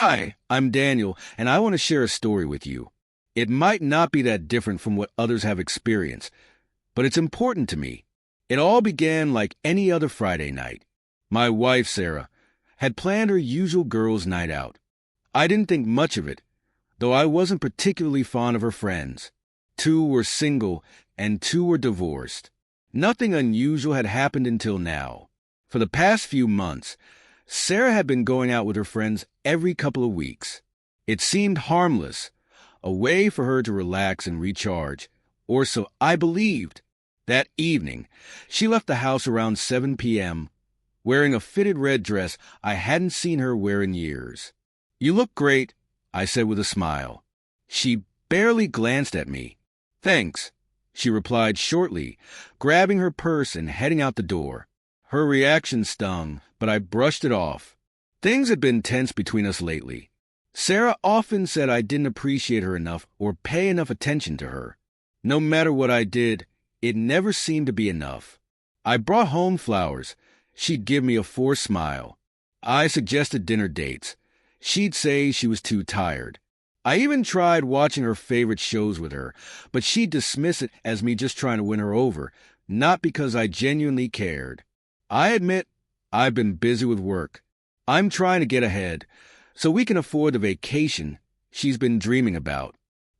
Hi, I'm Daniel, and I want to share a story with you. It might not be that different from what others have experienced, but it's important to me. It all began like any other Friday night. My wife, Sarah, had planned her usual girls' night out. I didn't think much of it, though I wasn't particularly fond of her friends. Two were single, and two were divorced. Nothing unusual had happened until now. For the past few months, Sarah had been going out with her friends every couple of weeks. It seemed harmless, a way for her to relax and recharge, or so I believed. That evening, she left the house around 7 p.m., wearing a fitted red dress I hadn't seen her wear in years. "You look great," I said with a smile. She barely glanced at me. "Thanks," she replied shortly, grabbing her purse and heading out the door. Her reaction stung, but I brushed it off. Things had been tense between us lately. Sarah often said I didn't appreciate her enough or pay enough attention to her. No matter what I did, it never seemed to be enough. I brought home flowers. She'd give me a forced smile. I suggested dinner dates. She'd say she was too tired. I even tried watching her favorite shows with her, but she'd dismiss it as me just trying to win her over, not because I genuinely cared. I admit I've been busy with work. I'm trying to get ahead, so we can afford the vacation she's been dreaming about.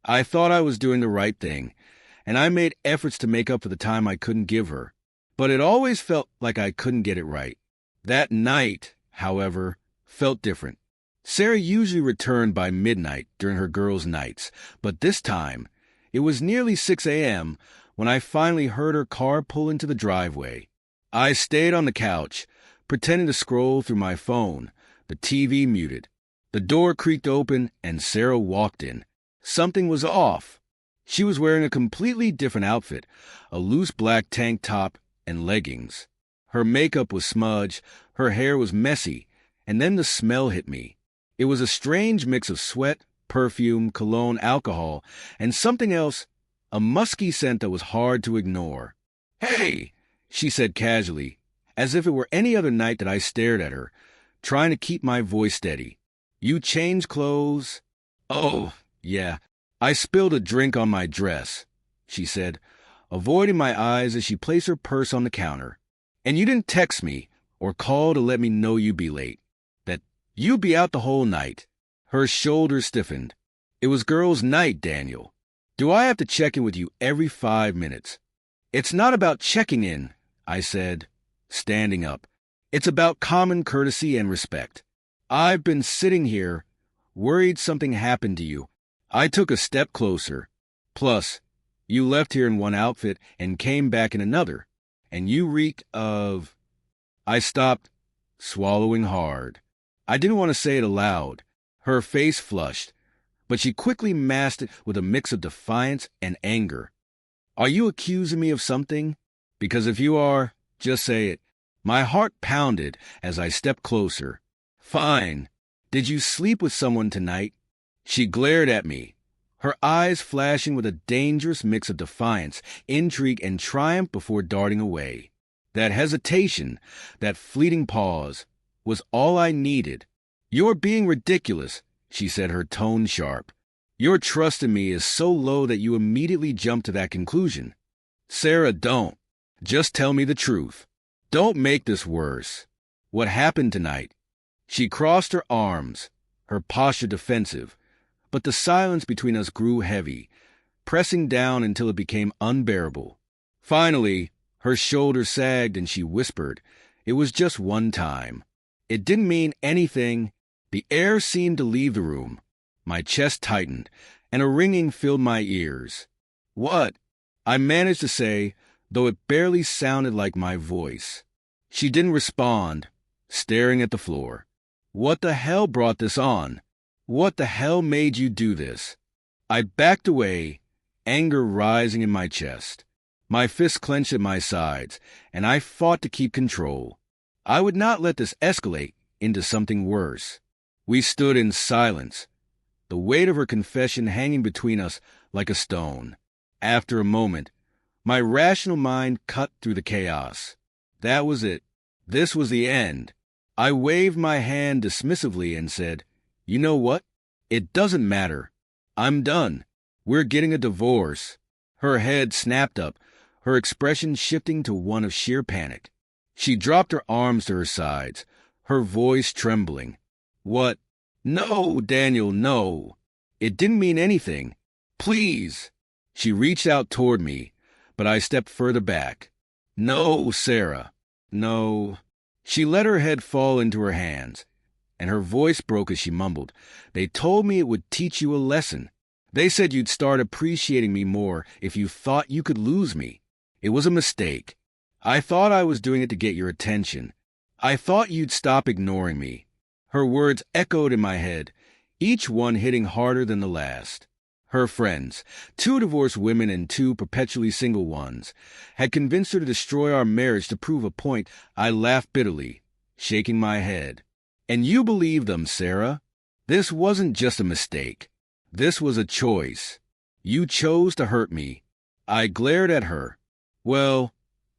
I thought I was doing the right thing, and I made efforts to make up for the time I couldn't give her. But it always felt like I couldn't get it right. That night, however, felt different. Sarah usually returned by midnight during her girls' nights, but this time, it was nearly 6 a.m. when I finally heard her car pull into the driveway. I stayed on the couch, pretending to scroll through my phone, the TV muted. The door creaked open and Sarah walked in. Something was off. She was wearing a completely different outfit, a loose black tank top and leggings. Her makeup was smudged, her hair was messy, and then the smell hit me. It was a strange mix of sweat, perfume, cologne, alcohol, and something else, a musky scent that was hard to ignore. "Hey!" she said casually, as if it were any other night that I stared at her, trying to keep my voice steady. "You changed clothes?" "Oh, yeah. I spilled a drink on my dress," she said, avoiding my eyes as she placed her purse on the counter. "And you didn't text me or call to let me know you'd be late. That you'd be out the whole night." Her shoulders stiffened. "It was girls' night, Daniel. Do I have to check in with you every 5 minutes?" "It's not about checking in," I said, standing up. "It's about common courtesy and respect. I've been sitting here, worried something happened to you." I took a step closer. "Plus, you left here in one outfit and came back in another, and you reeked of—" I stopped, swallowing hard. I didn't want to say it aloud. Her face flushed, but she quickly masked it with a mix of defiance and anger. "Are you accusing me of something? Because if you are, just say it." My heart pounded as I stepped closer. "Fine. Did you sleep with someone tonight?" She glared at me, her eyes flashing with a dangerous mix of defiance, intrigue, and triumph before darting away. That hesitation, that fleeting pause, was all I needed. "You're being ridiculous," she said, her tone sharp. "Your trust in me is so low that you immediately jump to that conclusion." "Sarah, don't. Just tell me the truth. Don't make this worse. What happened tonight?" She crossed her arms, her posture defensive, but the silence between us grew heavy, pressing down until it became unbearable. Finally, her shoulders sagged and she whispered, "It was just one time." It didn't mean anything. The air seemed to leave the room. My chest tightened, and a ringing filled my ears. "What?" I managed to say, though it barely sounded like my voice. She didn't respond, staring at the floor. "What the hell brought this on? What the hell made you do this?" I backed away, anger rising in my chest. My fists clenched at my sides, and I fought to keep control. I would not let this escalate into something worse. We stood in silence, the weight of her confession hanging between us like a stone. After a moment, my rational mind cut through the chaos. That was it. This was the end. I waved my hand dismissively and said, You know what? It doesn't matter. I'm done. We're getting a divorce. Her head snapped up, her expression shifting to one of sheer panic. She dropped her arms to her sides, her voice trembling. What? No, Daniel, no. It didn't mean anything. Please. She reached out toward me, but I stepped further back. No, Sarah. No. She let her head fall into her hands, and her voice broke as she mumbled. They told me it would teach you a lesson. They said you'd start appreciating me more if you thought you could lose me. It was a mistake. I thought I was doing it to get your attention. I thought you'd stop ignoring me. Her words echoed in my head, each one hitting harder than the last. Her friends, 2 divorced women and 2 perpetually single ones, had convinced her to destroy our marriage to prove a point. I laughed bitterly, shaking my head. And you believe them, Sarah? This wasn't just a mistake. This was a choice. You chose to hurt me. I glared at her. Well,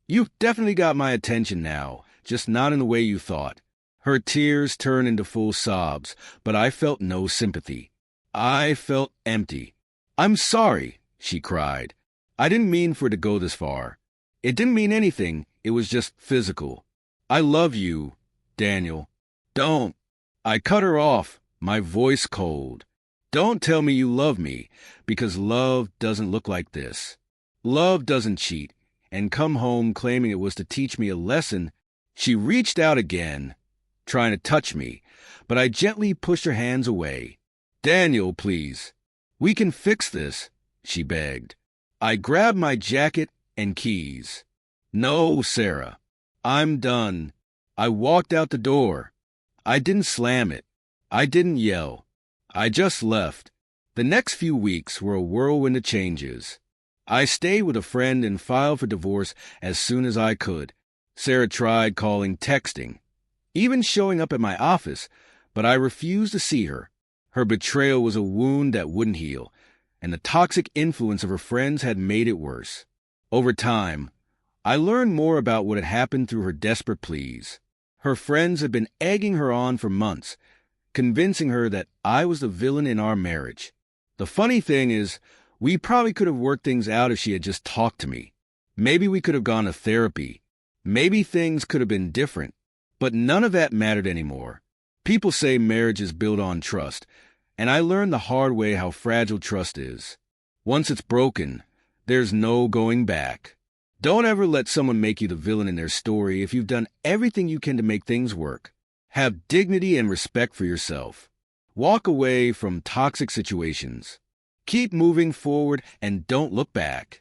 you've definitely got my attention now, just not in the way you thought. Her tears turned into full sobs, but I felt no sympathy. I felt empty. I'm sorry, she cried. I didn't mean for it to go this far. It didn't mean anything. It was just physical. I love you, Daniel. Don't. I cut her off, my voice cold. Don't tell me you love me, because love doesn't look like this. Love doesn't cheat, and come home claiming it was to teach me a lesson. She reached out again, trying to touch me, but I gently pushed her hands away. Daniel, please. We can fix this, she begged. I grabbed my jacket and keys. No, Sarah. I'm done. I walked out the door. I didn't slam it. I didn't yell. I just left. The next few weeks were a whirlwind of changes. I stayed with a friend and filed for divorce as soon as I could. Sarah tried calling, texting, even showing up at my office, but I refused to see her. Her betrayal was a wound that wouldn't heal, and the toxic influence of her friends had made it worse. Over time, I learned more about what had happened through her desperate pleas. Her friends had been egging her on for months, convincing her that I was the villain in our marriage. The funny thing is, we probably could have worked things out if she had just talked to me. Maybe we could have gone to therapy. Maybe things could have been different. But none of that mattered anymore. People say marriage is built on trust, and I learned the hard way how fragile trust is. Once it's broken, there's no going back. Don't ever let someone make you the villain in their story if you've done everything you can to make things work. Have dignity and respect for yourself. Walk away from toxic situations. Keep moving forward and don't look back.